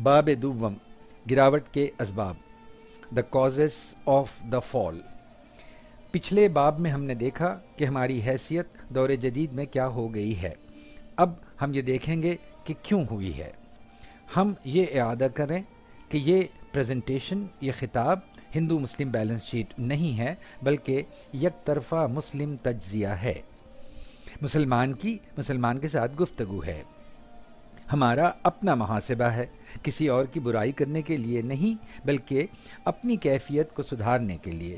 باب دوم، گراوٹ کے اسباب، دا کازز آف دا فال۔ پچھلے باب میں ہم نے دیکھا کہ ہماری حیثیت دور جدید میں کیا ہو گئی ہے۔ اب ہم یہ دیکھیں گے کہ کیوں ہوئی ہے۔ ہم یہ اعادہ کریں کہ یہ پریزنٹیشن، یہ خطاب ہندو مسلم بیلنس شیٹ نہیں ہے، بلکہ یک طرفہ مسلم تجزیہ ہے۔ مسلمان کی مسلمان کے ساتھ گفتگو ہے، ہمارا اپنا محاسبہ ہے، کسی اور کی برائی کرنے کے لیے نہیں، بلکہ اپنی کیفیت کو سدھارنے کے لیے۔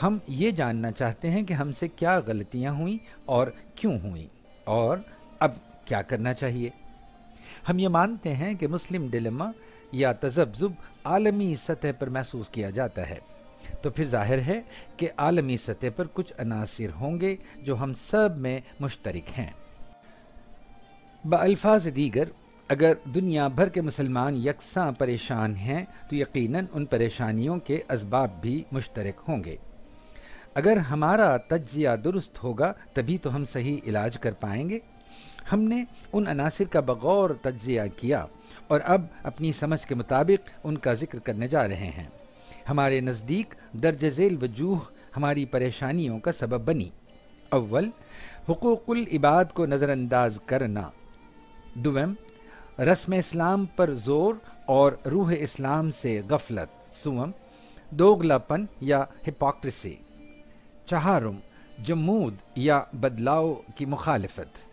ہم یہ جاننا چاہتے ہیں کہ ہم سے کیا غلطیاں ہوئیں اور کیوں ہوئیں، اور اب کیا کرنا چاہیے۔ ہم یہ مانتے ہیں کہ مسلم ڈیلیما یا تذبذب عالمی سطح پر محسوس کیا جاتا ہے، تو پھر ظاہر ہے کہ عالمی سطح پر کچھ عناصر ہوں گے جو ہم سب میں مشترک ہیں۔ بالفاظ دیگر، اگر دنیا بھر کے مسلمان یکساں پریشان ہیں تو یقیناً ان پریشانیوں کے اسباب بھی مشترک ہوں گے۔ اگر ہمارا تجزیہ درست ہوگا تبھی تو ہم صحیح علاج کر پائیں گے۔ ہم نے ان عناصر کا بغور تجزیہ کیا اور اب اپنی سمجھ کے مطابق ان کا ذکر کرنے جا رہے ہیں۔ ہمارے نزدیک درج ذیل وجوہ ہماری پریشانیوں کا سبب بنی۔ اول، حقوق العباد کو نظر انداز کرنا۔ دوم، رسم اسلام پر زور اور روح اسلام سے غفلت۔ سوم، دوغلا پن یا ہپوکریسی۔ چہارم، جمود یا بدلاؤ کی مخالفت۔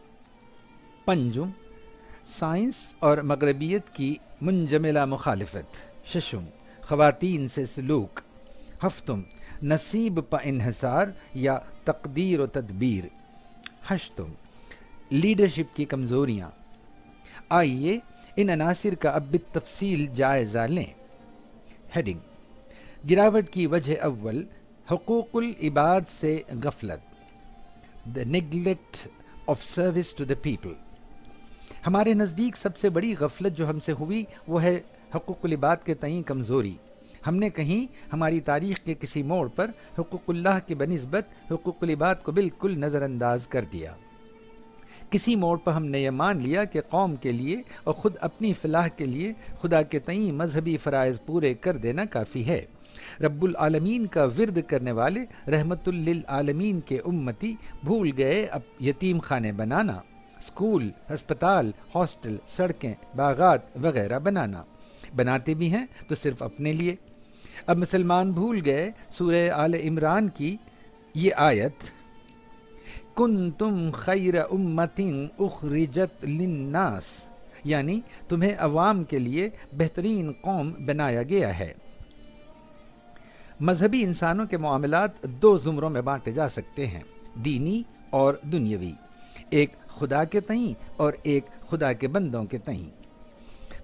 پنجم، سائنس اور مغربیت کی منجملہ مخالفت۔ ششم، خواتین سے سلوک۔ ہفتم، نصیب پا انحصار یا تقدیر و تدبیر۔ ہشتم، لیڈرشپ کی کمزوریاں۔ آئیے ان عناصر کا اب بالتفصیل جائزہ لیں۔ ہیڈنگ، گراوٹ کی وجہ اول، حقوق العباد سے غفلت، the neglect of service to the people۔ ہمارے نزدیک سب سے بڑی غفلت جو ہم سے ہوئی وہ ہے حقوق العباد کے تئیں کمزوری۔ ہم نے کہیں ہماری تاریخ کے کسی موڑ پر حقوق اللہ کے بنسبت حقوق العباد کو بالکل نظر انداز کر دیا۔ کسی موڑ پر ہم نے یہ مان لیا کہ قوم کے لیے اور خود اپنی فلاح کے لیے خدا کے تئیں مذہبی فرائض پورے کر دینا کافی ہے۔ رب العالمین کا ورد کرنے والے رحمت للعالمین کے امتی بھول گئے اب یتیم خانے بنانا، اسکول، ہسپتال، ہاسٹل، سڑکیں، باغات وغیرہ بناتے بھی ہیں تو صرف اپنے لیے۔ اب مسلمان بھول گئے سورہ آل عمران کی یہ آیت، کنتم خیر امت اخرجت للناس، یعنی تمہیں عوام کے لیے بہترین قوم بنایا گیا ہے۔ مذہبی انسانوں کے معاملات دو زمروں میں بانٹے جا سکتے ہیں، دینی اور دنیاوی، ایک خدا کے تئیں اور ایک خدا کے بندوں کے تئیں۔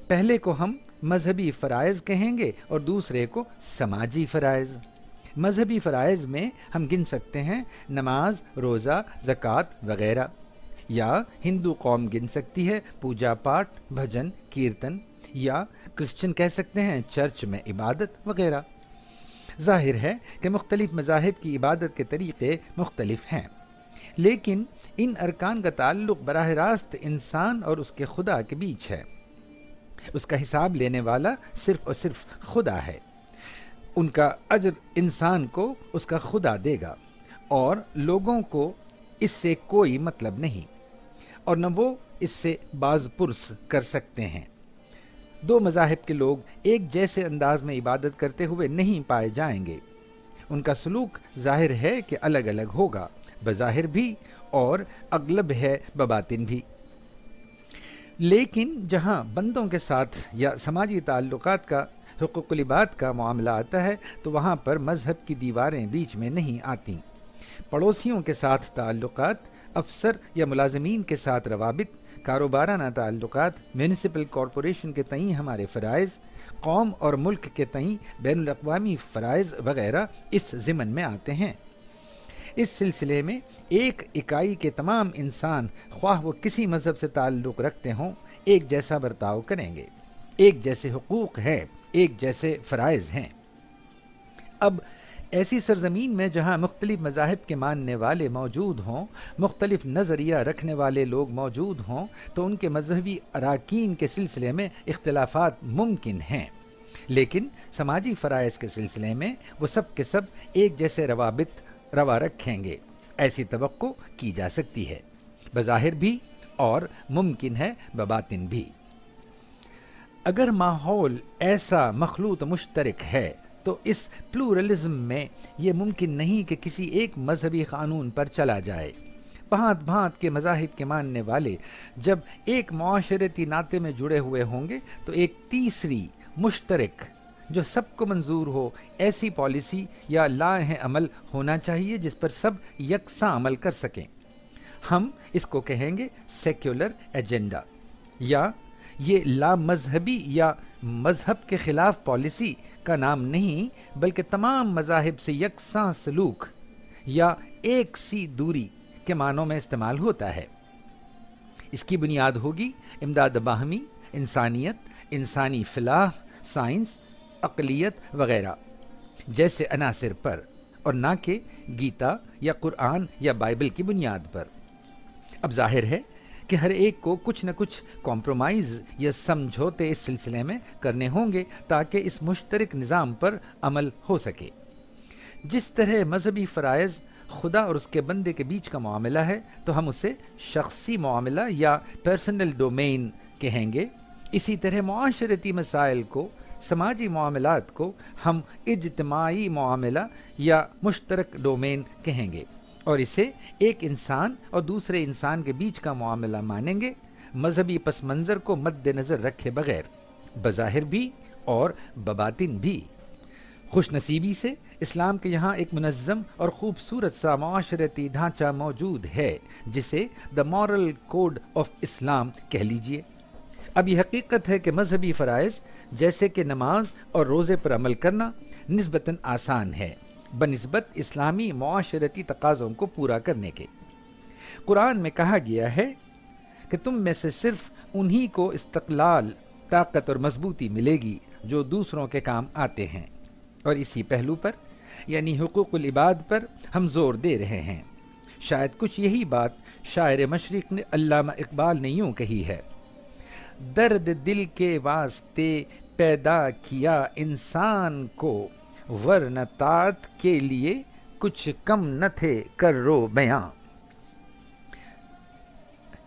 پہلے کو ہم مذہبی فرائض کہیں گے اور دوسرے کو سماجی فرائض۔ مذہبی فرائض میں ہم گن سکتے ہیں نماز، روزہ، زکوٰۃ وغیرہ، یا ہندو قوم گن سکتی ہے پوجا پاٹ، بھجن، کیرتن، یا کرسچن کہہ سکتے ہیں چرچ میں عبادت وغیرہ۔ ظاہر ہے کہ مختلف مذاہب کی عبادت کے طریقے مختلف ہیں، لیکن ان ارکان کا تعلق براہ راست انسان اور اس کے خدا کے بیچ ہے۔ اس کا حساب لینے والا صرف اور صرف خدا ہے۔ ان کا اجر انسان کو اس کا خدا دے گا، اور لوگوں کو اس سے کوئی مطلب نہیں، اور نہ وہ اس سے باز پرس کر سکتے ہیں۔ دو مذاہب کے لوگ ایک جیسے انداز میں عبادت کرتے ہوئے نہیں پائے جائیں گے۔ ان کا سلوک ظاہر ہے کہ الگ الگ ہوگا، بظاہر بھی اور اغلب ہے بباطن بھی۔ لیکن جہاں بندوں کے ساتھ یا سماجی تعلقات کا حقوق العباد کا معاملہ آتا ہے تو وہاں پر مذہب کی دیواریں بیچ میں نہیں آتیں۔ پڑوسیوں کے ساتھ تعلقات، افسر یا ملازمین کے ساتھ روابط، کاروبارانہ تعلقات، میونسپل کارپوریشن کے تئیں ہمارے فرائض، قوم اور ملک کے تئیں بین الاقوامی فرائض وغیرہ اس ضمن میں آتے ہیں۔ اس سلسلے میں ایک اکائی کے تمام انسان، خواہ وہ کسی مذہب سے تعلق رکھتے ہوں، ایک جیسا برتاؤ کریں گے، ایک جیسے حقوق ہیں، ایک جیسے فرائض ہیں۔ اب ایسی سرزمین میں جہاں مختلف مذاہب کے ماننے والے موجود ہوں، مختلف نظریہ رکھنے والے لوگ موجود ہوں، تو ان کے مذہبی اراکین کے سلسلے میں اختلافات ممکن ہیں، لیکن سماجی فرائض کے سلسلے میں وہ سب کے سب ایک جیسے روابط روا رکھیں گے، ایسی توقع کی جا سکتی ہے، بظاہر بھی اور ممکن ہے بباطن بھی۔ اگر ماحول ایسا مخلوط مشترک ہے تو اس پلورلزم میں یہ ممکن نہیں کہ کسی ایک مذہبی قانون پر چلا جائے۔ بھانت بھانت کے مذاہب کے ماننے والے جب ایک معاشرتی ناطے میں جڑے ہوئے ہوں گے تو ایک تیسری مشترک جو سب کو منظور ہو ایسی پالیسی یا لاہ عمل ہونا چاہیے جس پر سب یکساں عمل کر سکیں۔ ہم اس کو کہیں گے سیکولر ایجنڈا، یا یہ لا مذہبی یا مذہب کے خلاف پالیسی کا نام نہیں بلکہ تمام مذاہب سے یکساں سلوک یا ایک سی دوری کے معنوں میں استعمال ہوتا ہے۔ اس کی بنیاد ہوگی امداد باہمی، انسانیت، انسانی فلاح، سائنس، اقلیت وغیرہ جیسے عناصر پر، اور نہ کہ گیتا یا قرآن یا بائبل کی بنیاد پر۔ اب ظاہر ہے کہ ہر ایک کو کچھ نہ کچھ کمپرومائز یا سمجھوتے اس سلسلے میں کرنے ہوں گے تاکہ اس مشترک نظام پر عمل ہو سکے۔ جس طرح مذہبی فرائض خدا اور اس کے بندے کے بیچ کا معاملہ ہے تو ہم اسے شخصی معاملہ یا پرسنل ڈومین کہیں گے، اسی طرح معاشرتی مسائل کو، سماجی معاملات کو ہم اجتماعی معاملہ یا مشترک ڈومین کہیں گے، اور اسے ایک انسان اور دوسرے انسان کے بیچ کا معاملہ مانیں گے، مذہبی پس منظر کو مد نظر رکھے بغیر، بظاہر بھی اور بباطن بھی۔ خوش نصیبی سے اسلام کے یہاں ایک منظم اور خوبصورت سا معاشرتی ڈھانچہ موجود ہے جسے دا مورل کوڈ آف اسلام کہہ لیجئے۔ اب یہ حقیقت ہے کہ مذہبی فرائض جیسے کہ نماز اور روزے پر عمل کرنا نسبتاً آسان ہے بنسبت اسلامی معاشرتی تقاضوں کو پورا کرنے کے۔ قرآن میں کہا گیا ہے کہ تم میں سے صرف انہی کو استقلال، طاقت اور مضبوطی ملے گی جو دوسروں کے کام آتے ہیں، اور اسی پہلو پر یعنی حقوق العباد پر ہم زور دے رہے ہیں۔ شاید کچھ یہی بات شاعر مشرق نے علامہ اقبال نے یوں کہی ہے: درد دل کے واسطے پیدا کیا انسان کو، ورنہ طاعت کے لیے کچھ کم نہ تھے کرو بیاں۔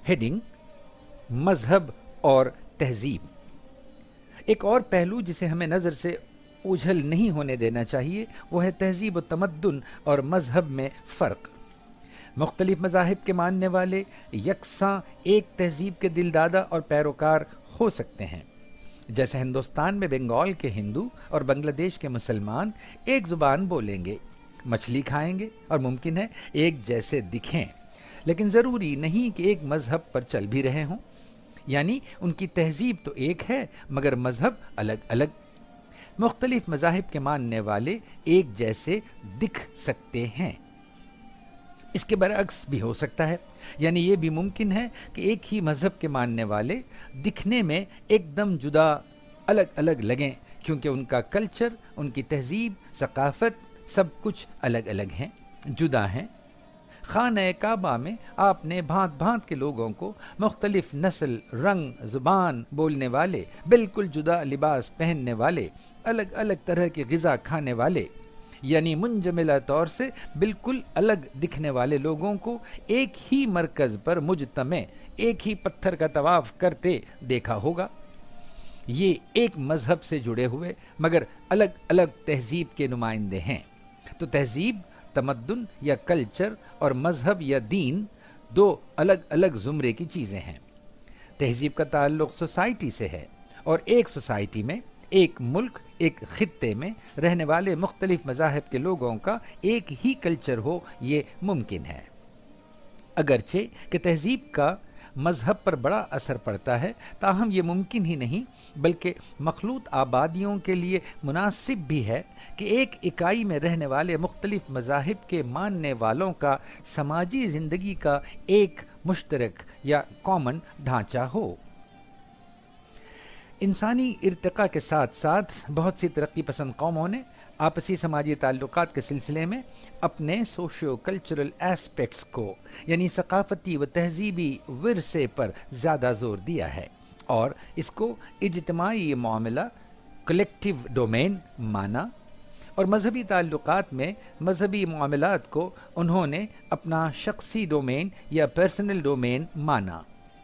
ہیڈنگ: مذہب اور تہذیب۔ ایک اور پہلو جسے ہمیں نظر سے اوجھل نہیں ہونے دینا چاہیے وہ ہے تہذیب و تمدن اور مذہب میں فرق۔ مختلف مذاہب کے ماننے والے یکساں ایک تہذیب کے دلدادہ اور پیروکار ہو سکتے ہیں، جیسے ہندوستان میں بنگال کے ہندو اور بنگلہ دیش کے مسلمان ایک زبان بولیں گے، مچھلی کھائیں گے اور ممکن ہے ایک جیسے دکھیں، لیکن ضروری نہیں کہ ایک مذہب پر چل بھی رہے ہوں، یعنی ان کی تہذیب تو ایک ہے مگر مذہب الگ الگ۔ مختلف مذاہب کے ماننے والے ایک جیسے دکھ سکتے ہیں، اس کے برعکس بھی ہو سکتا ہے، یعنی یہ بھی ممکن ہے کہ ایک ہی مذہب کے ماننے والے دکھنے میں ایک دم جدا الگ الگ لگیں، کیونکہ ان کا کلچر، ان کی تہذیب، ثقافت سب کچھ الگ الگ ہیں، جدا ہیں۔ خانہ کعبہ میں آپ نے بھانت بھانت کے لوگوں کو، مختلف نسل، رنگ، زبان بولنے والے، بالکل جدا لباس پہننے والے، الگ الگ طرح کی غذا کھانے والے، یعنی منجملہ طور سے بالکل الگ دکھنے والے لوگوں کو ایک ہی مرکز پر مجتمع، ایک ہی پتھر کا طواف کرتے دیکھا ہوگا۔ یہ ایک مذہب سے جڑے ہوئے مگر الگ الگ تہذیب کے نمائندے ہیں۔ تو تہذیب، تمدن یا کلچر اور مذہب یا دین دو الگ الگ زمرے کی چیزیں ہیں۔ تہذیب کا تعلق سوسائٹی سے ہے، اور ایک سوسائٹی میں، ایک ملک، ایک خطے میں رہنے والے مختلف مذاہب کے لوگوں کا ایک ہی کلچر ہو، یہ ممکن ہے۔ اگرچہ کہ تہذیب کا مذہب پر بڑا اثر پڑتا ہے، تاہم یہ ممکن ہی نہیں بلکہ مخلوط آبادیوں کے لیے مناسب بھی ہے کہ ایک اکائی میں رہنے والے مختلف مذاہب کے ماننے والوں کا سماجی زندگی کا ایک مشترک یا کامن ڈھانچہ ہو۔ انسانی ارتقاء کے ساتھ ساتھ بہت سی ترقی پسند قوموں نے آپسی سماجی تعلقات کے سلسلے میں اپنے سوشیو کلچرل ایسپیکٹس کو یعنی ثقافتی و تہذیبی ورثے پر زیادہ زور دیا ہے اور اس کو اجتماعی معاملہ کلیکٹیو ڈومین مانا، اور مذہبی تعلقات میں مذہبی معاملات کو انہوں نے اپنا شخصی ڈومین یا پرسنل ڈومین مانا۔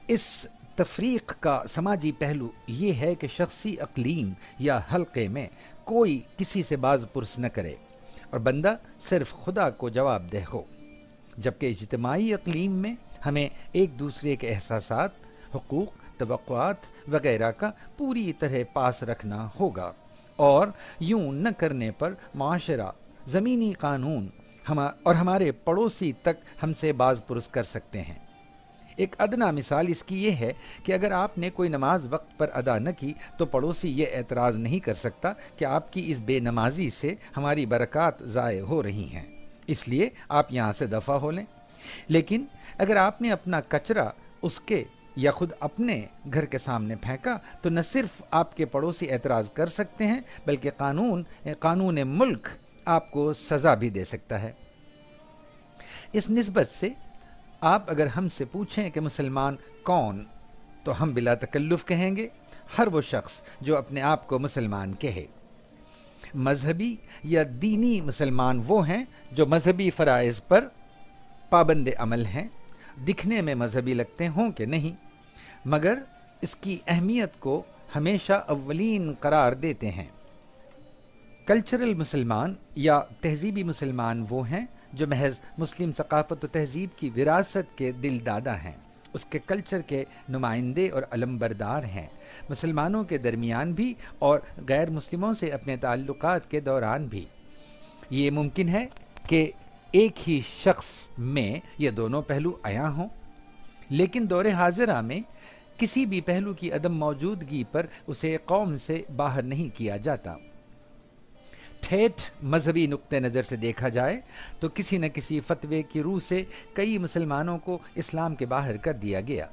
اس تفریق کا سماجی پہلو یہ ہے کہ شخصی اقلیم یا حلقے میں کوئی کسی سے باز پرس نہ کرے اور بندہ صرف خدا کو جواب دہ ہو، جبکہ اجتماعی اقلیم میں ہمیں ایک دوسرے کے احساسات، حقوق، توقعات وغیرہ کا پوری طرح پاس رکھنا ہوگا، اور یوں نہ کرنے پر معاشرہ، زمینی قانون اور ہمارے پڑوسی تک ہم سے باز پرس کر سکتے ہیں۔ ایک ادنا مثال اس کی یہ ہے کہ اگر آپ نے کوئی نماز وقت پر ادا نہ کی تو پڑوسی یہ اعتراض نہیں کر سکتا کہ آپ کی اس بے نمازی سے ہماری برکات ضائع ہو رہی ہیں، اس لیے آپ یہاں سے دفع ہو لیں۔ لیکن اگر آپ نے اپنا کچرا اس کے یا خود اپنے گھر کے سامنے پھینکا تو نہ صرف آپ کے پڑوسی اعتراض کر سکتے ہیں بلکہ قانون ملک آپ کو سزا بھی دے سکتا ہے۔ اس نسبت سے آپ اگر ہم سے پوچھیں کہ مسلمان کون، تو ہم بلا تکلف کہیں گے ہر وہ شخص جو اپنے آپ کو مسلمان کہے۔ مذہبی یا دینی مسلمان وہ ہیں جو مذہبی فرائض پر پابند عمل ہیں، دکھنے میں مذہبی لگتے ہوں کہ نہیں، مگر اس کی اہمیت کو ہمیشہ اولین قرار دیتے ہیں۔ کلچرل مسلمان یا تہذیبی مسلمان وہ ہیں جو محض مسلم ثقافت و تہذیب کی وراثت کے دل دادا ہیں، اس کے کلچر کے نمائندے اور علمبردار ہیں، مسلمانوں کے درمیان بھی اور غیر مسلموں سے اپنے تعلقات کے دوران بھی۔ یہ ممکن ہے کہ ایک ہی شخص میں یہ دونوں پہلو عیاں ہوں، لیکن دور حاضرہ میں کسی بھی پہلو کی عدم موجودگی پر اسے قوم سے باہر نہیں کیا جاتا۔ ٹھیٹھ مذہبی نقطہ نظر سے دیکھا جائے تو کسی نہ کسی فتوے کی روح سے کئی مسلمانوں کو اسلام کے باہر کر دیا گیا۔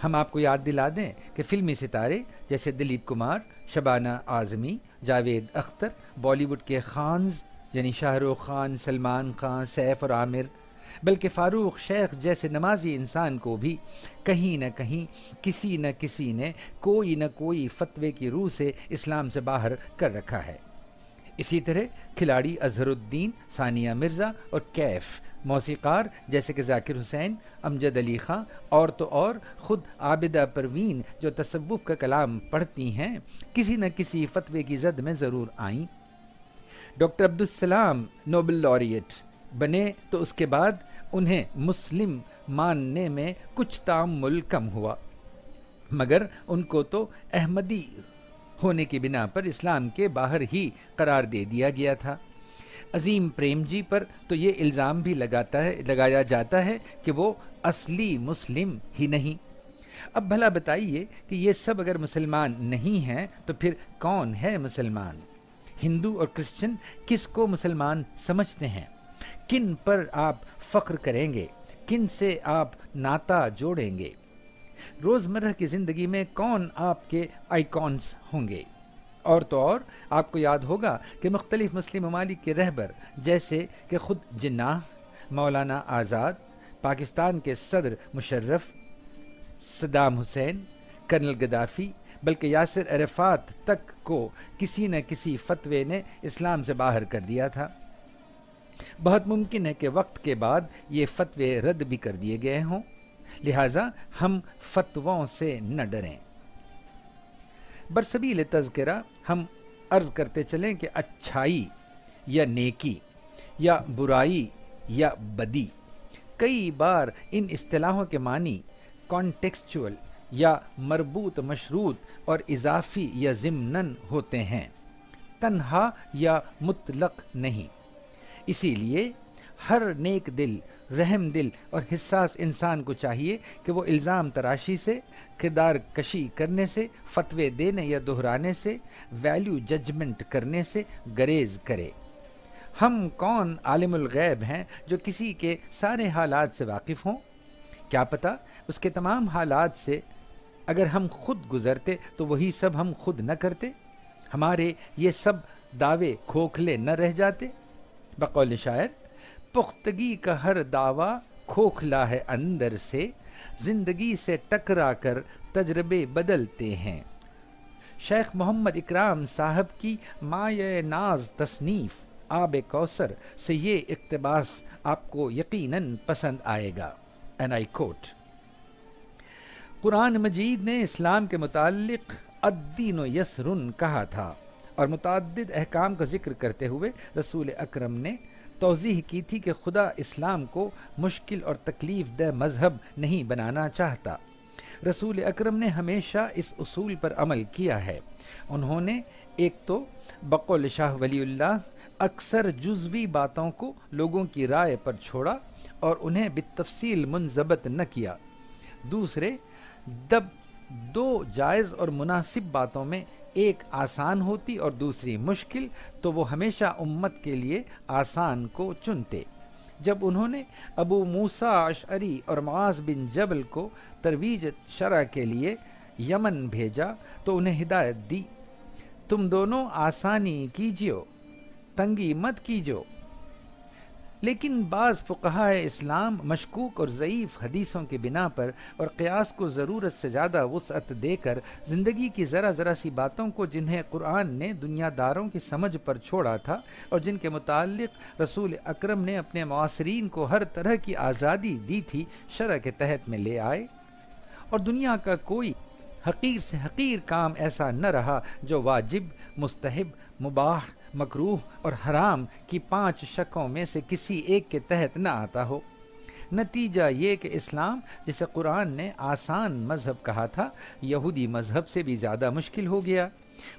ہم آپ کو یاد دلا دیں کہ فلمی ستارے جیسے دلیپ کمار، شبانہ اعظمی، جاوید اختر، بالی ووڈ کے خانز یعنی شاہ رخ خان، سلمان خان، سیف اور عامر، بلکہ فاروق شیخ جیسے نمازی انسان کو بھی کہیں نہ کہیں کسی نہ کسی نے کوئی نہ کوئی فتوے کی روح سے اسلام سے باہر کر رکھا ہے۔ اسی طرح کھلاڑی اظہر الدین، ثانیہ مرزا اور کیف، موسیقار جیسے کہ ذاکر حسین، امجد علی خان، اور تو اور خود عابدہ پروین جو تصوف کا کلام پڑھتی ہیں، کسی نہ کسی فتوے کی زد میں ضرور آئیں۔ ڈاکٹر عبدالسلام نوبل لاریٹ بنے تو اس کے بعد انہیں مسلم ماننے میں کچھ تعمل کم ہوا، مگر ان کو تو احمدی ہونے کی بنا پر اسلام کے باہر ہی قرار دے دیا گیا تھا۔ عظیم پریم جی پر تو یہ الزام بھی لگایا جاتا ہے کہ وہ اصلی مسلم ہی نہیں۔ اب بھلا بتائیے کہ یہ سب اگر مسلمان نہیں ہیں تو پھر کون ہے مسلمان؟ ہندو اور کرسچن کس کو مسلمان سمجھتے ہیں؟ کن پر آپ فخر کریں گے؟ کن سے آپ ناطہ جوڑیں گے؟ روزمرہ کی زندگی میں کون آپ کے آئیکونز ہوں گے؟ اور تو اور آپ کو یاد ہوگا کہ مختلف مسلم ممالک کے رہبر جیسے کہ خود جناح، مولانا آزاد، پاکستان کے صدر Musharraf, Saddam Hussein, colonel Gaddafi, بلکہ یاسر عرفات تک کو کسی نہ کسی فتوے نے اسلام سے باہر کر دیا تھا۔ بہت ممکن ہے کہ وقت کے بعد یہ فتوے رد بھی کر دیے گئے ہوں، لہٰذا ہم فتووں سے نہ ڈریں۔ برسبیل تذکرہ ہم عرض کرتے چلیں کہ اچھائی یا نیکی یا برائی یا بدی، کئی بار ان اصطلاحوں کے معنی کانٹیکسچول یا مربوط مشروط اور اضافی یا ضمناً ہوتے ہیں، تنہا یا مطلق نہیں۔ اسی لیے ہر نیک دل، رحم دل اور حساس انسان کو چاہیے کہ وہ الزام تراشی سے، کردار کشی کرنے سے، فتوے دینے یا دہرانے سے، ویلیو ججمنٹ کرنے سے گریز کرے۔ ہم کون عالم الغیب ہیں جو کسی کے سارے حالات سے واقف ہوں؟ کیا پتہ اس کے تمام حالات سے اگر ہم خود گزرتے تو وہی سب ہم خود نہ کرتے؟ ہمارے یہ سب دعوے کھوکھلے نہ رہ جاتے؟ بقول شاعر، پختگی کا ہر دعویٰ کھوکھلا ہے اندر سے، زندگی سے ٹکرا کر تجربے بدلتے ہیں۔ شیخ محمد اکرام صاحب کی مایہ ناز تصنیف آب کوثر سے یہ اقتباس آپ کو یقیناً پسند آئے گا۔ اینڈ آئی کوٹ، قرآن مجید نے اسلام کے متعلق الدین یسرن کہا تھا، اور متعدد احکام کا ذکر کرتے ہوئے رسول اکرم نے توضیح کی تھی کہ خدا اسلام کو مشکل اور تکلیف دہ مذہب نہیں بنانا چاہتا۔ رسول اکرم نے ہمیشہ اس اصول پر عمل کیا ہے۔ انہوں نے ایک تو بقول شاہ ولی اللہ اکثر جزوی باتوں کو لوگوں کی رائے پر چھوڑا اور انہیں بالتفصیل منضبط نہ کیا۔ دوسرے، جب دو جائز اور مناسب باتوں میں ایک آسان ہوتی اور دوسری مشکل تو وہ ہمیشہ امت کے لیے آسان کو چنتے۔ جب انہوں نے ابو موسیٰ اشعری اور معاذ بن جبل کو ترویج شرع کے لیے یمن بھیجا تو انہیں ہدایت دی، تم دونوں آسانی کیجیو، تنگی مت کیجو۔ لیکن بعض فقہائے اسلام مشکوک اور ضعیف حدیثوں کی بنا پر اور قیاس کو ضرورت سے زیادہ وسعت دے کر زندگی کی ذرا ذرا سی باتوں کو جنہیں قرآن نے دنیا داروں کی سمجھ پر چھوڑا تھا اور جن کے متعلق رسول اکرم نے اپنے معاصرین کو ہر طرح کی آزادی دی تھی، شرع کے تحت میں لے آئے، اور دنیا کا کوئی حقیر سے حقیر کام ایسا نہ رہا جو واجب، مستحب، مباح، مکروہ اور حرام کی 5 شقوں میں سے کسی ایک کے تحت نہ آتا ہو۔ نتیجہ یہ کہ اسلام، جسے قرآن نے آسان مذہب کہا تھا، یہودی مذہب سے بھی زیادہ مشکل ہو گیا،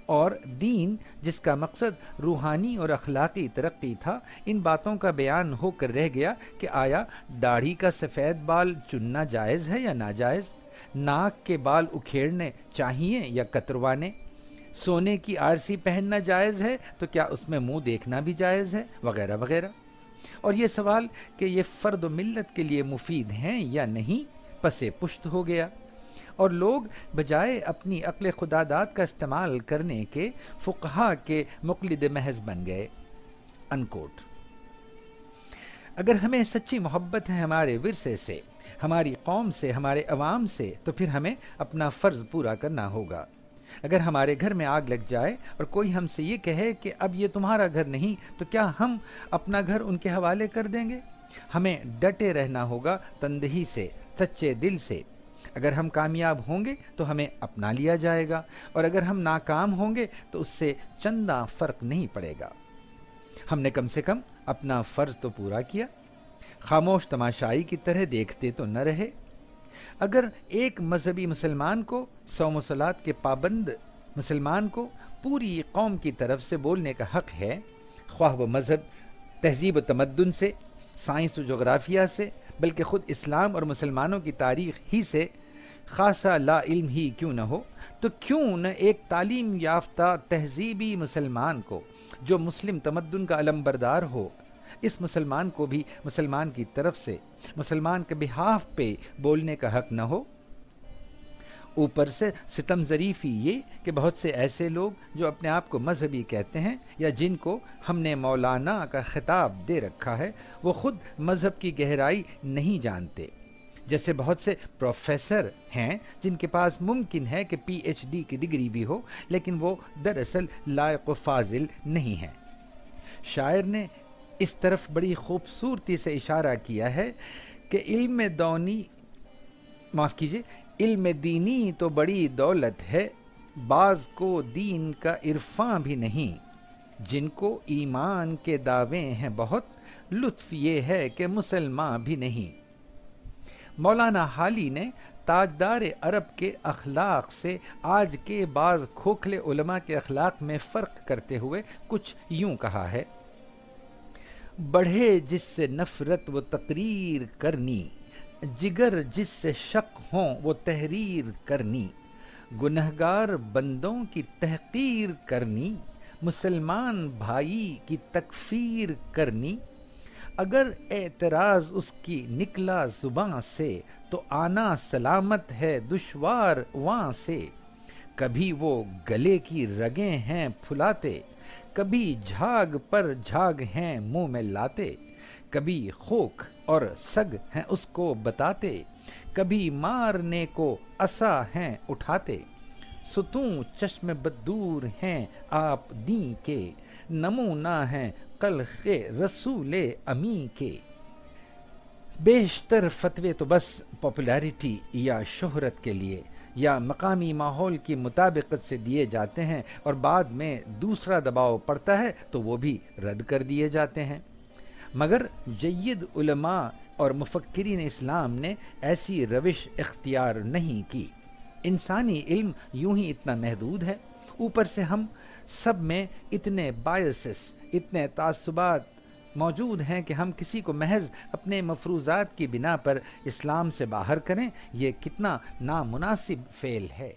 اور دین جس کا مقصد روحانی اور اخلاقی ترقی تھا، ان باتوں کا بیان ہو کر رہ گیا کہ آیا داڑھی کا سفید بال چننا جائز ہے یا ناجائز؟ ناک کے بال اکھیڑنے چاہیے یا کتروانے؟ سونے کی آرسی پہننا جائز ہے تو کیا اس میں منہ دیکھنا بھی جائز ہے؟ وغیرہ وغیرہ۔ اور یہ سوال کہ یہ فرد و ملت کے لیے مفید ہیں یا نہیں پس پشت ہو گیا، اور لوگ بجائے اپنی عقل خداداد کا استعمال کرنے کے فقہا کے مقلد محض بن گئے۔ انکوٹ۔ اگر ہمیں سچی محبت ہے ہمارے ورثے سے، ہماری قوم سے، ہمارے عوام سے، تو پھر ہمیں اپنا فرض پورا کرنا ہوگا۔ اگر ہمارے گھر میں آگ لگ جائے اور کوئی ہم سے یہ کہے کہ اب یہ تمہارا گھر نہیں، تو کیا ہم اپنا گھر ان کے حوالے کر دیں گے؟ ہمیں ڈٹے رہنا ہوگا، تندہی سے، سچے دل سے۔ اگر ہم کامیاب ہوں گے تو ہمیں اپنا لیا جائے گا، اور اگر ہم ناکام ہوں گے تو اس سے چندہ فرق نہیں پڑے گا۔ ہم نے کم سے کم اپنا فرض تو پورا کیا، خاموش تماشائی کی طرح دیکھتے تو نہ رہے۔ اگر ایک مذہبی مسلمان کو، صوم و صلات کے پابند مسلمان کو پوری قوم کی طرف سے بولنے کا حق ہے، خواہ وہ مذہب، تہذیب و تمدن سے، سائنس و جغرافیہ سے، بلکہ خود اسلام اور مسلمانوں کی تاریخ ہی سے خاصا لا علم ہی کیوں نہ ہو، تو کیوں نہ ایک تعلیم یافتہ تہذیبی مسلمان کو، جو مسلم تمدن کا علمبردار ہو، اس مسلمان کو بھی مسلمان کی طرف سے، مسلمان کے بہاف پہ بولنے کا حق نہ ہو؟ اوپر سے ستم ظریفی یہ کہ بہت سے ایسے لوگ جو اپنے آپ کو مذہبی کہتے ہیں یا جن کو ہم نے مولانا کا خطاب دے رکھا ہے، وہ خود مذہب کی گہرائی نہیں جانتے۔ جیسے بہت سے پروفیسر ہیں جن کے پاس ممکن ہے کہ پی ایچ ڈی کی ڈگری بھی ہو، لیکن وہ دراصل لائق و فاضل نہیں ہیں۔ شاعر نے اس طرف بڑی خوبصورتی سے اشارہ کیا ہے کہ علم دینی تو بڑی دولت ہے، بعض کو دین کا عرفاں بھی نہیں، جن کو ایمان کے دعوے ہیں بہت، لطف یہ ہے کہ مسلمان بھی نہیں۔ مولانا حالی نے تاجدار عرب کے اخلاق سے آج کے بعض کھوکھلے علماء کے اخلاق میں فرق کرتے ہوئے کچھ یوں کہا ہے: بڑھے جس سے نفرت وہ تقریر کرنی، جگر جس سے شک ہوں وہ تحریر کرنی، گنہگار بندوں کی تحقیر کرنی، مسلمان بھائی کی تکفیر کرنی، اگر اعتراض اس کی نکلا زباں سے تو آنا سلامت ہے دشوار وہاں سے. کبھی وہ گلے کی رگیں ہیں پھلاتے، کبھی جھاگ پر جھاگ ہیں منہ میں لاتے، کبھی خوک اور سگ ہیں اس کو بتاتے، کبھی مارنے کو عصا ہیں اٹھاتے. ستوں چشم بدور ہیں آپ دین کے، نمونہ ہیں قلق رسول امی کے. بیشتر فتوے تو بس پاپولیرٹی یا شہرت کے لیے یا مقامی ماحول کی مطابقت سے دیے جاتے ہیں، اور بعد میں دوسرا دباؤ پڑتا ہے تو وہ بھی رد کر دیے جاتے ہیں. مگر جید علماء اور مفکرین اسلام نے ایسی روش اختیار نہیں کی. انسانی علم یوں ہی اتنا محدود ہے، اوپر سے ہم سب میں اتنے بائسس، اتنے تعصبات موجود ہیں کہ ہم کسی کو محض اپنے مفروضات کی بنا پر اسلام سے باہر کریں، یہ کتنا نامناسب فعل ہے.